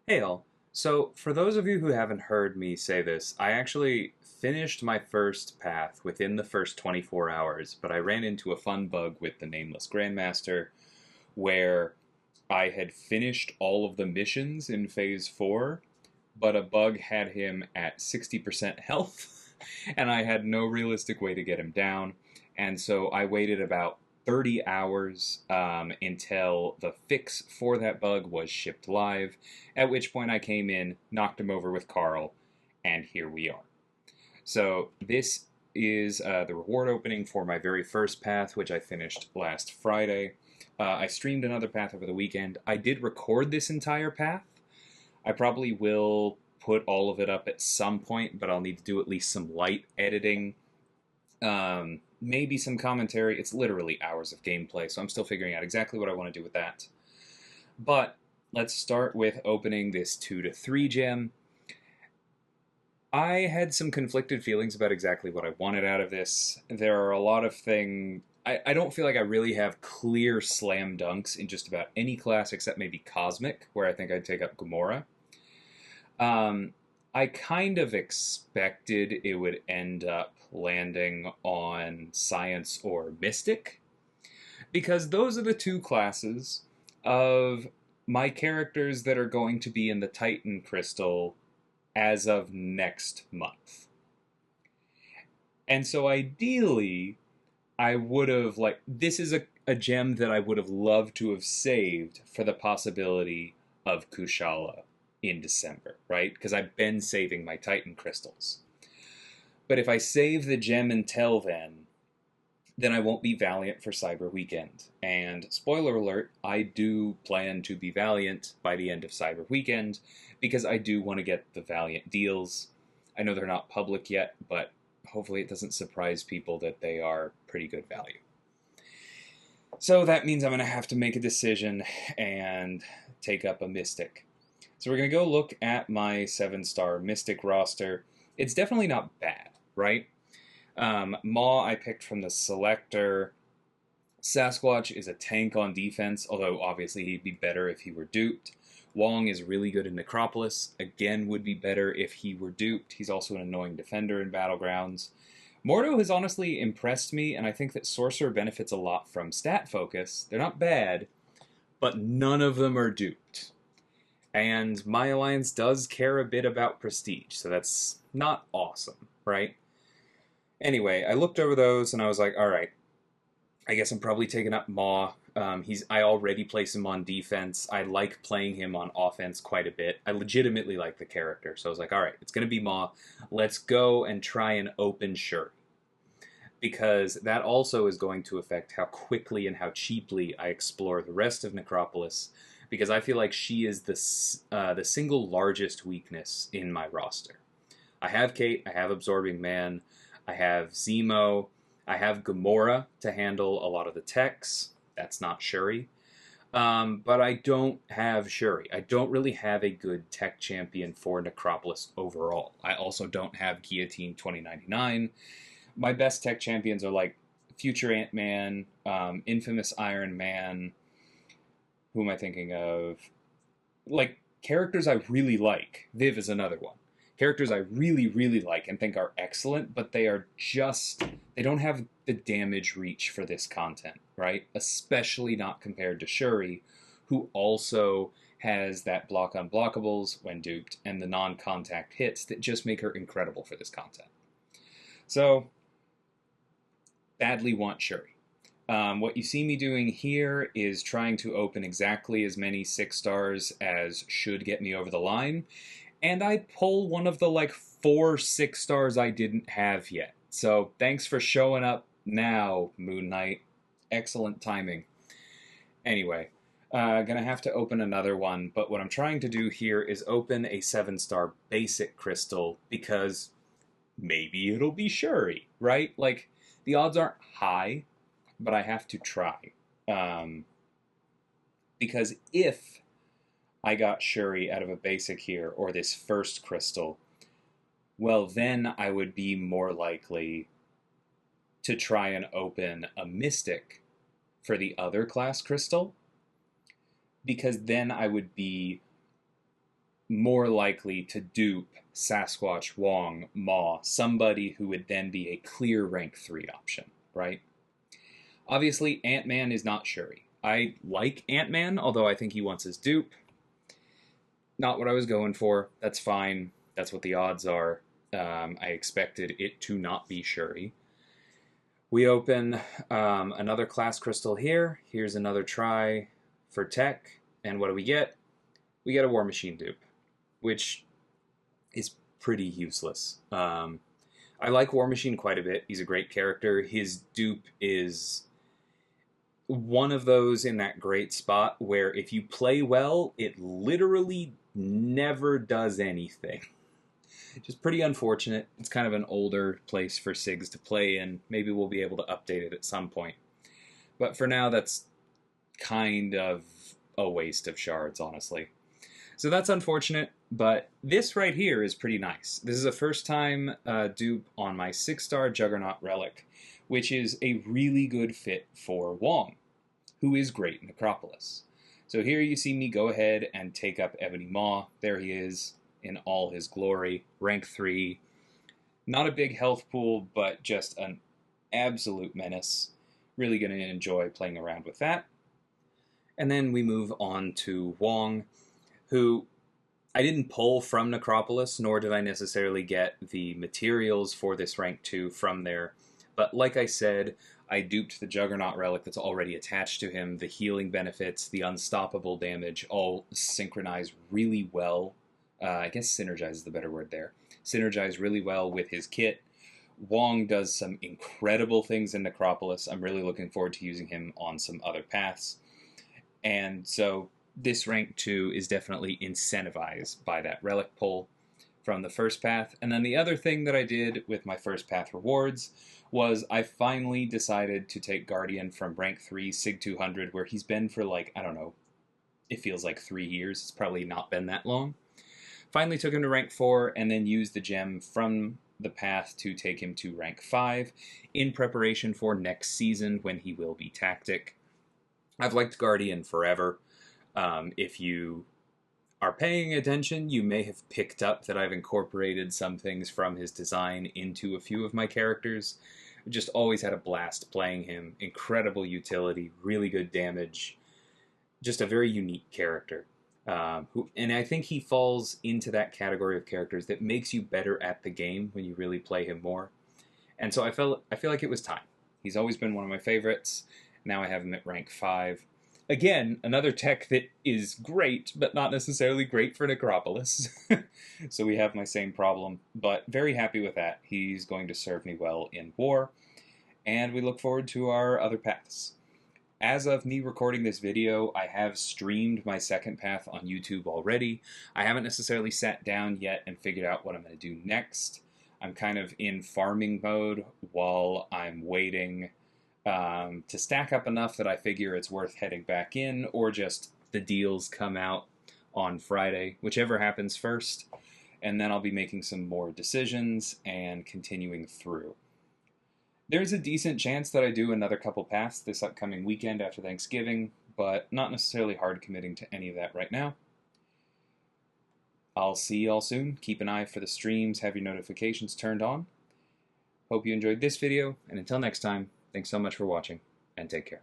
Hey all. So, for those of you who haven't heard me say this, I actually finished my first path within the first 24 hours, but I ran into a fun bug with the Nameless Grandmaster where I had finished all of the missions in Phase 4, but a bug had him at 60% health, and I had no realistic way to get him down. And so I waited about 30 hours until the fix for that bug was shipped live, at which point I came in, knocked him over with Carl, and here we are. So this is the reward opening for my very first path, which I finished last Friday. I streamed another path over the weekend. I did record this entire path. I probably will put all of it up at some point, but I'll need to do at least some light editing. Maybe some commentary. It's literally hours of gameplay, so I'm still figuring out exactly what I want to do with that. But let's start with opening this 2 to 3 gem. I had some conflicted feelings about exactly what I wanted out of this. There are a lot of things. I don't feel like I really have clear slam dunks in just about any class except maybe Cosmic, where I think I'd take up Gamora. I kind of expected it would end up landing on Science or Mystic, because those are the two classes of my characters that are going to be in the Titan Crystal as of next month. And so ideally, I would have, this is a gem that I would have loved to have saved for the possibility of Kushala in December, right? Because I've been saving my Titan crystals. But if I save the gem until then I won't be Valiant for Cyber Weekend. And spoiler alert, I do plan to be Valiant by the end of Cyber Weekend because I do want to get the Valiant deals. I know they're not public yet, but hopefully it doesn't surprise people that they are pretty good value. So that means I'm going to have to make a decision and take up a Mystic. So we're going to go look at my 7-star Mystic roster. It's definitely not bad, right? Maw I picked from the Selector. Sasquatch is a tank on defense, although obviously he'd be better if he were duped. Wong is really good in Necropolis. Again, would be better if he were duped. He's also an annoying defender in Battlegrounds. Mordo has honestly impressed me, and I think that Sorcerer benefits a lot from stat focus. They're not bad, but none of them are duped. And my alliance does care a bit about prestige, so that's not awesome, right? Anyway, I looked over those and I was like, all right, I guess I'm probably taking up Maw. I already place him on defense. I like playing him on offense quite a bit. I legitimately like the character, so I was like, all right, it's going to be Maw. Let's go and try and open Shuri, because that also is going to affect how quickly and how cheaply I explore the rest of Necropolis, because I feel like she is the single largest weakness in my roster. I have Kate, I have Absorbing Man, I have Zemo, I have Gamora to handle a lot of the techs. That's not Shuri. But I don't have Shuri. I don't really have a good tech champion for Necropolis overall. I also don't have Guillotine 2099. My best tech champions are like Future Ant-Man, Infamous Iron Man. Who am I thinking of? Like, characters I really like. Viv is another one. Characters I really, really like and think are excellent, but they don't have the damage reach for this content, right? Especially not compared to Shuri, who also has that block unblockables when duped and the non-contact hits that just make her incredible for this content. So, badly want Shuri. What you see me doing here is trying to open exactly as many 6 stars as should get me over the line, and I pull one of the 4 6 stars I didn't have yet. So thanks for showing up now, Moon Knight. Excellent timing. Anyway, gonna have to open another one, but what I'm trying to do here is open a 7-star basic crystal, because maybe it'll be Shuri, right? The odds aren't high, but I have to try. Because if I got Shuri out of a basic here, or this first crystal, well, then I would be more likely to try and open a Mystic for the other class crystal, because then I would be more likely to dupe Sasquatch, Wong, Maw, somebody who would then be a clear rank 3 option, right? Obviously, Ant-Man is not Shuri. I like Ant-Man, although I think he wants his dupe. Not what I was going for. That's fine. That's what the odds are. I expected it to not be Shuri. We open another class crystal here. Here's another try for tech. And what do we get? We get a War Machine dupe, which is pretty useless. I like War Machine quite a bit. He's a great character. His dupe is one of those in that great spot where if you play well, it literally never does anything. Just pretty unfortunate. It's kind of an older place for SIGs to play in. Maybe we'll be able to update it at some point. But for now, that's kind of a waste of shards, honestly. So that's unfortunate, but this right here is pretty nice. This is a first-time dupe on my 6-star Juggernaut Relic, which is a really good fit for Wong, who is great in Necropolis. So here you see me go ahead and take up Ebony Maw. There he is in all his glory, rank 3. Not a big health pool, but just an absolute menace. Really going to enjoy playing around with that. And then we move on to Wong, who I didn't pull from Necropolis, nor did I necessarily get the materials for this rank 2 from there. But like I said, I duped the Juggernaut Relic that's already attached to him. The healing benefits, the unstoppable damage, all synchronize really well. I guess synergize is the better word there. Synergize really well with his kit. Wong does some incredible things in Necropolis. I'm really looking forward to using him on some other paths. And so this rank 2 is definitely incentivized by that relic pull from the first path. And then the other thing that I did with my first path rewards was I finally decided to take Guardian from rank 3 Sig 200, where he's been for like, I don't know, it feels like 3 years. It's probably not been that long. Finally took him to rank 4 and then used the gem from the path to take him to rank 5 in preparation for next season when he will be tactic. I've liked Guardian forever. If you are paying attention, you may have picked up that I've incorporated some things from his design into a few of my characters. Just always had a blast playing him. Incredible utility, really good damage. Just a very unique character. And I think he falls into that category of characters that makes you better at the game when you really play him more. And so I feel like it was time. He's always been one of my favorites. Now I have him at rank 5. Again, another tech that is great, but not necessarily great for Necropolis. So we have my same problem, but very happy with that. He's going to serve me well in war, and we look forward to our other paths. As of me recording this video, I have streamed my second path on YouTube already. I haven't necessarily sat down yet and figured out what I'm going to do next. I'm kind of in farming mode while I'm waiting to stack up enough that I figure it's worth heading back in, or just the deals come out on Friday, whichever happens first, and then I'll be making some more decisions and continuing through. There's a decent chance that I do another couple paths this upcoming weekend after Thanksgiving, but not necessarily hard committing to any of that right now. I'll see you all soon. Keep an eye for the streams, have your notifications turned on. Hope you enjoyed this video, and until next time, thanks so much for watching, and take care.